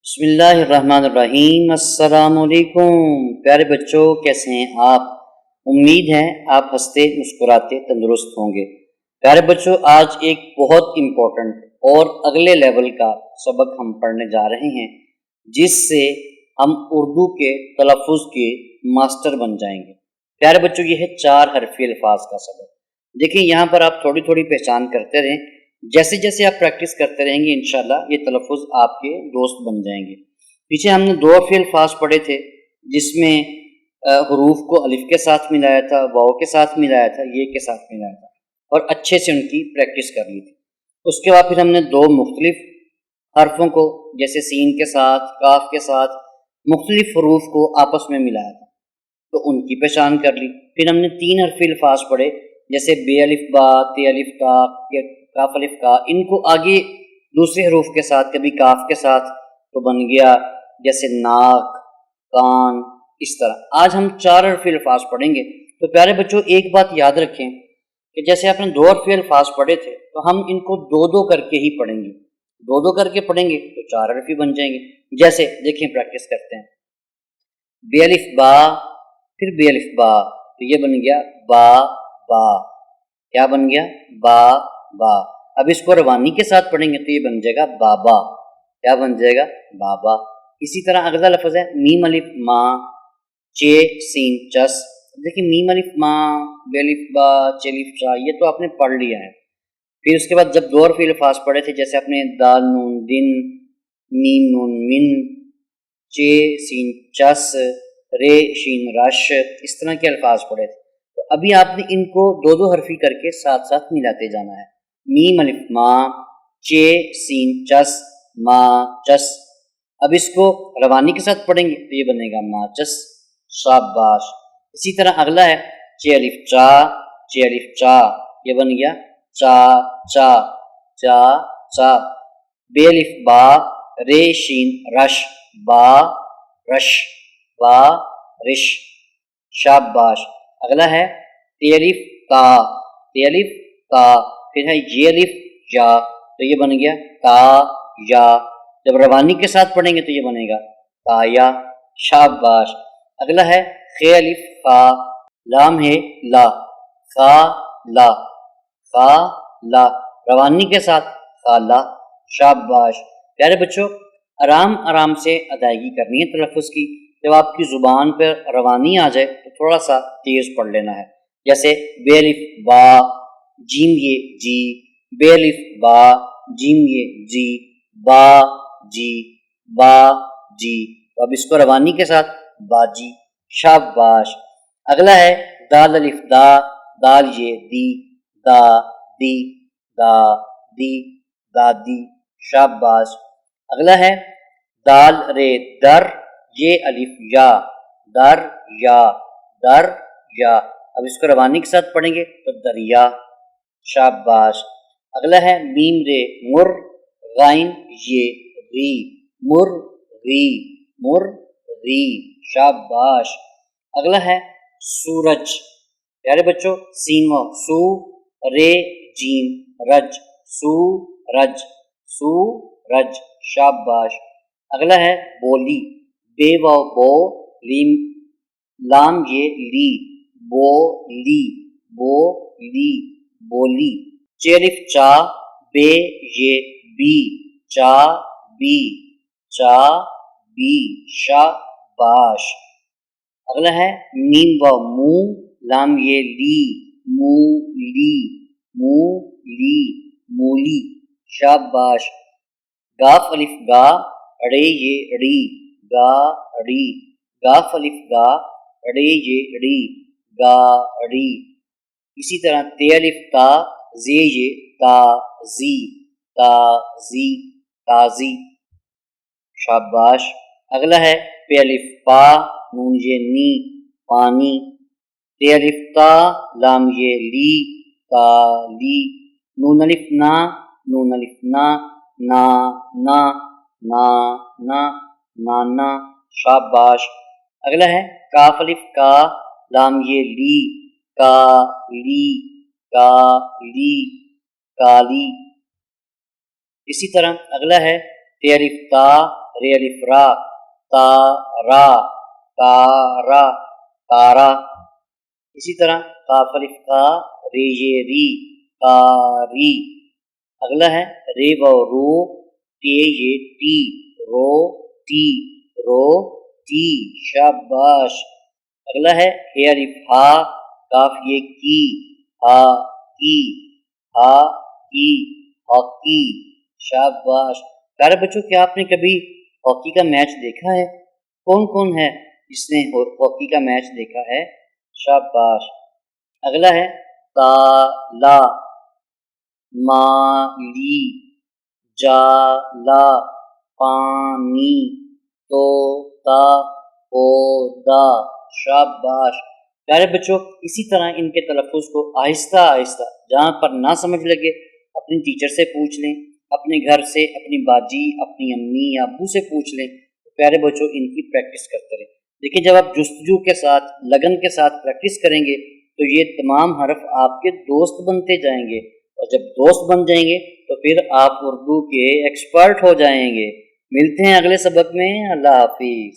بسم اللہ الرحمن الرحیم۔ السلام علیکم پیارے بچوں، کیسے ہیں آپ؟ امید ہے آپ ہنستے مسکراتے تندرست ہوں گے۔ پیارے بچوں، آج ایک بہت امپورٹنٹ اور اگلے لیول کا سبق ہم پڑھنے جا رہے ہیں، جس سے ہم اردو کے تلفظ کے ماسٹر بن جائیں گے۔ پیارے بچوں، یہ ہے 4 حرفی الفاظ کا سبق۔ دیکھیں، یہاں پر آپ تھوڑی تھوڑی پہچان کرتے رہیں، جیسے جیسے آپ پریکٹس کرتے رہیں گے انشاءاللہ یہ تلفظ آپ کے دوست بن جائیں گے۔ پیچھے ہم نے 2 حرفی الفاظ پڑھے تھے، جس میں حروف کو الف کے ساتھ ملایا تھا، واو کے ساتھ ملایا تھا، یہ کے ساتھ ملایا تھا، اور اچھے سے ان کی پریکٹس کر لی تھی۔ اس کے بعد پھر ہم نے 2 مختلف حرفوں کو، جیسے سین کے ساتھ، کاف کے ساتھ، مختلف حروف کو آپس میں ملایا تھا، تو ان کی پہچان کر لی۔ پھر ہم نے 3 حرفی الفاظ پڑھے، جیسے بے الف با، تے الف تا، کاف الف کا، ان کو آگے دوسرے حروف کے ساتھ، کبھی کاف کے ساتھ، تو بن گیا جیسے ناک، کان، اس طرح۔ آج ہم 4 حرفی الفاظ پڑھیں گے۔ تو پیارے بچوں، ایک بات یاد رکھیں کہ جیسے آپ نے 2 حرفی الفاظ پڑھے تھے، تو ہم ان کو 2 کر کے ہی پڑھیں گے۔ 2 کر کے پڑھیں گے تو 4 حرفی بن جائیں گے۔ جیسے دیکھیں، پریکٹس کرتے ہیں۔ بے الف با، پھر بے الف با، تو یہ بن گیا با با۔ کیا بن گیا؟ با با۔ اب اس کو روانی کے ساتھ پڑھیں گے تو یہ بن جائے گا بابا۔ کیا بن جائے گا؟ بابا۔ اسی طرح اگلا لفظ ہے میم الف ما، چے سین چس۔ دیکھیں، میم الف ما، بے الف با، چے الف چا، یہ تو آپ نے پڑھ لیا ہے۔ پھر اس کے بعد جب 2 حرفی الفاظ پڑھے تھے، جیسے آپ نے دال نون دن، میم نون من، چے سین چس، رے شین رش، اس طرح کے الفاظ پڑھے تھے۔ تو ابھی آپ نے ان کو 2 حرفی کر کے ساتھ ساتھ ملاتے جانا ہے۔ میم الف ما، چے سین چس، ما چس۔ اب اس کو روانی کے ساتھ پڑھیں گے تو یہ بنے گا ما چس، شاباش۔ اسی طرح اگلا ہے چے الف چا، چے الف چا، یہ بن گیا چا چا، چا چا۔ بے الف با، رے شین رش، با رش، با رش، شاباش۔ اگلا ہے تے الف تا، تے الف تا، پھر ہے یہ الف یا، تو یہ بن گیا تا یا۔ جب روانی کے ساتھ پڑھیں گے تو یہ بنے گا تا یا، شاباش۔ اگلا ہے خے الف خا، لام ہے لا، خا لا، خا لا، روانی کے ساتھ خالا، شاباش۔ پیارے بچوں، آرام آرام سے ادائیگی کرنی ہے تلفظ کی۔ جب آپ کی زبان پر روانی آ جائے تو تھوڑا سا تیز پڑھ لینا ہے۔ جیسے بے الف با، جیم یہ جی، بے الف با، جیم یہ جی، با جی، با جی۔ تو اب اس کو روانی کے ساتھ باجی، شاباش۔ اگلا ہے دال الف دا، دال یہ دی، دا دی، دا دی، دادی، شاباش۔ اگلا ہے دال رے در، یہ الف یا، در یا، در یا۔ اب اس کو روانی کے ساتھ پڑھیں گے تو دریا، شاباش۔ اگلا ہے میم رے مر، غائن یہ ری، مر ری، مر ری، شاباش۔ اگلا ہے سورج۔ پیارے بچوں، سین و سو، رے جیم رج، سو رج، سو رج، شاباش۔ اگلا ہے بولی، بے و بو، لیم لام یہ لی، بو لی، بو لی، بولی۔ چے الف چا، بے یہ بی، چا بی، چا بی، شاباش۔ اگلا ہے میم و مو، لام یہ لی، مو لی، مو لی، مولی، شاباش۔ گاف الف گا، اڑے یہ ڑی، گا ڑی، گاف الف گا، اڑے یہ ڑی، گا ڑی۔ اسی طرح تے الف تا، زے یہ تا زی، تا زی، تازی، شاباش۔ اگلا ہے پے الف پا، نون یہ نی، پانی، تے الف تا، لام یہ لی، تالی، نون الف نا، نون الف نا، نا نا، نا نا، نانا، شاباش۔ اگلا ہے کاف الف کا، لام یہ لی، کا لی، کا لی، کالی۔ اسی طرح اگلا ہے تے الف تا رے الف را تارا تارا تارا. اسی طرح قاف الف کا رے یہ ری قاری. اگلا ہے رے و رو ٹے یہ ٹی رو ٹی رو ٹی. شاباش. اگلا ہے ہے الف ہا کاف یہ کی ہا کی ہا کی ہاکی. شاباش. پیارے بچوں کیا آپ نے کبھی ہاکی کا میچ دیکھا ہے؟ کون کون ہے جس نے ہاکی کا میچ دیکھا ہے؟ شاباش. اگلا ہے تالا مالی جالا پانی توتا پودا. شاباش. پیارے بچوں اسی طرح ان کے تلفظ کو آہستہ آہستہ جہاں پر نہ سمجھ لگے اپنی ٹیچر سے پوچھ لیں، اپنے گھر سے اپنی باجی اپنی امی یا ابو سے پوچھ لیں. پیارے بچوں ان کی پریکٹس کرتے رہیں. دیکھیں جب آپ جستجو کے ساتھ لگن کے ساتھ پریکٹس کریں گے تو یہ تمام حرف آپ کے دوست بنتے جائیں گے، اور جب دوست بن جائیں گے تو پھر آپ اردو کے ایکسپرٹ ہو جائیں گے. ملتے ہیں اگلے سبق میں. اللہ حافظ.